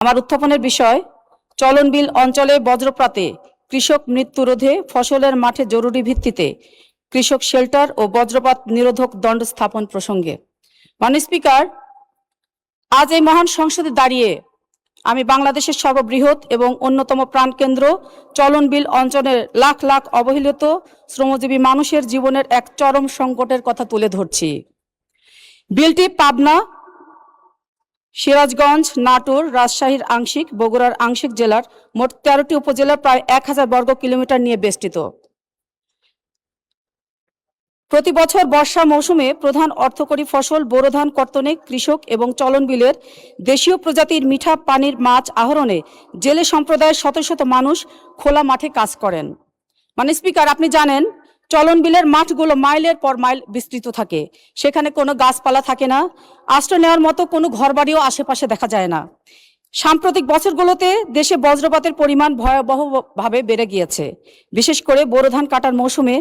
আমার উত্থাপনের বিষয় চলন বিল অঞ্চলে বজ্রপাতে কৃষক মৃত্যু রোধে ফসলের মাঠে জরুরি ভিত্তিতে কৃষক শেল্টার ও বজ্রপাত নিরোধক দণ্ড স্থাপন প্রসঙ্গে। মাননীয় স্পিকার, আজ এই মহান সংসদে দাঁড়িয়ে আমি বাংলাদেশের সর্ববৃহৎ এবং অন্যতম প্রাণকেন্দ্র চলন বিল অঞ্চলের লাখ লাখ অবহেলিত শ্রমজীবী মানুষের জীবনের এক চরম সংকটের কথা তুলে ধরছি। বিলটি পাবনা, সিরাজগঞ্জ, নাটোর, রাজশাহীর আংশিক, বগুড়ার আংশিক জেলার মোট 13টি উপজেলার প্রায় 1000 বর্গ কিলোমিটার নিয়ে বেষ্টিত। প্রতি বছর বর্ষা মৌসুমে প্রধান অর্থকরী ফসল বোরো ধান কর্তনে কৃষক এবং চলন বিলের দেশীয় প্রজাতির মিঠা পানির মাছ আহরণে জেলে সম্প্রদায়ের শত শত মানুষ খোলা মাঠে কাজ করেন। মানে স্পিকার, আপনি জানেন চলন বিলের মাঠগুলো মাইলের পর মাইল বিস্তৃত থাকে, সেখানে কোনো গাছপালা থাকে না, আশ্রয় নেওয়ার মতো কোনো ঘরবাড়িও আশেপাশে দেখা যায় না। সাম্প্রতিক বছরগুলোতে দেশে বজ্রপাতের পরিমাণ ভয়াবহভাবে বেড়ে গিয়েছে। বিশেষ করে বোরো ধান কাটার মৌসুমে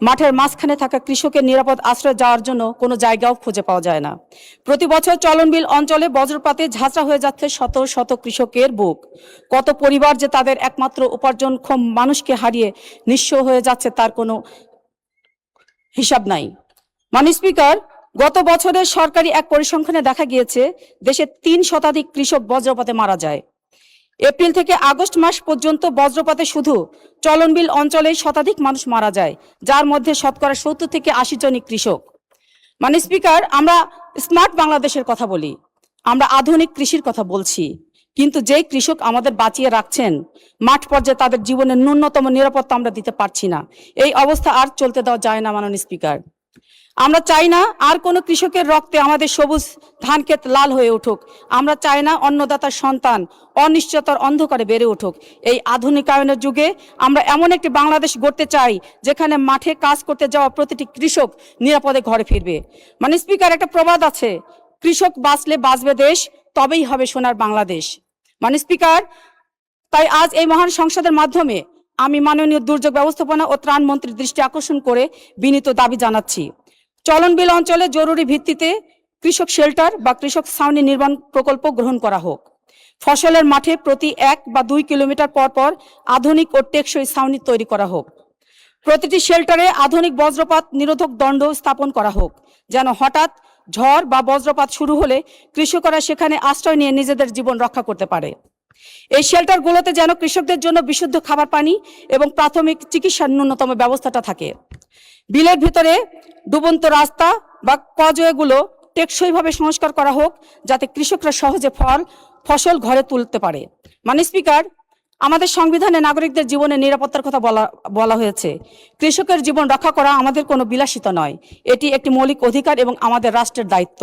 মাঠের মাঝখানে থাকা কৃষকের নিরাপদ আশ্রয় যাওয়ার জন্য কোনো জায়গাও খুঁজে পাওয়া যায় না। প্রতি বছর চলন বিল অঞ্চলে বজ্রপাতে ঝাঁঝরা হয়ে যাচ্ছে শত শত কৃষকের বুক। কত পরিবার যে তাদের একমাত্র উপার্জনক্ষম মানুষকে হারিয়ে নিঃস্ব হয়ে যাচ্ছে তার কোনো হিসাব নাই। মাননীয় স্পিকার, গত বছরের সরকারি এক পরিসংখ্যানে দেখা গিয়েছে দেশে 3 শতাধিক কৃষক বজ্রপাতে মারা যায়। এপ্রিল থেকে আগস্ট মাস পর্যন্ত বজ্রপাতে শুধু চলন বিল অঞ্চলে শতাধিক মানুষ মারা যায়, যার মধ্যে শতকরা 70 থেকে 80 জনই কৃষক। মাননীয় স্পিকার, আমরা স্মার্ট বাংলাদেশের কথা বলি, আমরা আধুনিক কৃষির কথা বলছি, কিন্তু যেই কৃষক আমাদের বাঁচিয়ে রাখছেন মাঠ পর্যায়ে তাদের জীবনের ন্যূনতম নিরাপত্তা আমরা দিতে পারছি না। এই অবস্থা আর চলতে দেওয়া যায় না। মাননীয় স্পিকার, আমরা চাই না আর কোনো কৃষকের রক্তে আমাদের সবুজ ধান ক্ষেত লাল হয়ে উঠুক। আমরা চাই না অন্নদাতার সন্তান অনিশ্চয়তার অন্ধকারে বেড়ে উঠুক। এই আধুনিকায়নের যুগে আমরা এমন একটি বাংলাদেশ গড়তে চাই যেখানে মাঠে কাজ করতে যাওয়া প্রতিটি কৃষক নিরাপদে ঘরে ফিরবে। মানে স্পিকার, একটা প্রবাদ আছে, কৃষক বাঁচলে বাঁচবে দেশ, তবেই হবে সোনার বাংলাদেশ। মানে স্পিকার, তাই আজ এই মহান সংসদের মাধ্যমে আমি মাননীয় দুর্যোগ ব্যবস্থাপনা ও ত্রাণ মন্ত্রীর দৃষ্টি আকর্ষণ করে বিনীত দাবি জানাচ্ছি, চলন বিল অঞ্চলে জরুরি ভিত্তিতে কৃষক শেল্টার বা কৃষক ছাউনি নির্মাণ প্রকল্প গ্রহণ করা হোক। ফসলের মাঠে প্রতি 1 বা 2 কিলোমিটার পর পর আধুনিক ও টেকসই ছাউনি তৈরি করা হোক। প্রতিটি শেল্টারে আধুনিক বজ্রপাত নিরোধক দণ্ড স্থাপন করা হোক, যেন হঠাৎ ঝড় বা বজ্রপাত শুরু হলে কৃষকরা সেখানে আশ্রয় নিয়ে নিজেদের জীবন রক্ষা করতে পারে। এই শেল্টারগুলোতে যেন কৃষকদের জন্য বিশুদ্ধ খাবার পানি এবং প্রাথমিক চিকিৎসার ন্যূনতম ব্যবস্থাটা থাকে। বিলের ভিতরে ডুবন্ত রাস্তা বা কজওয়েগুলো টেকসইভাবে সংস্কার করা হোক, যাতে কৃষকরা সহজে ফসল ঘরে তুলতে পারে। মাননীয় স্পিকার, আমাদের সংবিধানে নাগরিকদের জীবনের নিরাপত্তার কথা বলা হয়েছে। কৃষকের জীবন রক্ষা করা আমাদের কোনো বিলাসিতা নয়, এটি একটি মৌলিক অধিকার এবং আমাদের রাষ্ট্রের দায়িত্ব।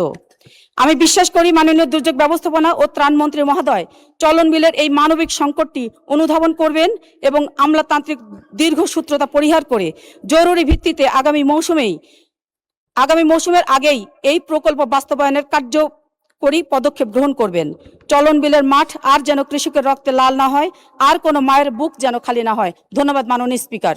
আমি বিশ্বাস করি মাননীয় দুর্যোগ ব্যবস্থাপনা ও ত্রাণ মন্ত্রী মহোদয় চলন বিলের এই মানবিক সংকটটি অনুধাবন করবেন এবং আমলাতান্ত্রিক দীর্ঘসূত্রতা পরিহার করে জরুরি ভিত্তিতে আগামী মৌসুমের আগেই এই প্রকল্প বাস্তবায়নের কার্যকরী পদক্ষেপ গ্রহণ করবেন। চলন বিলের মাঠ আর যেন কৃষকের রক্তে লাল না হয়, আর কোনো মায়ের বুক যেন খালি না হয়। ধন্যবাদ মাননীয় স্পিকার।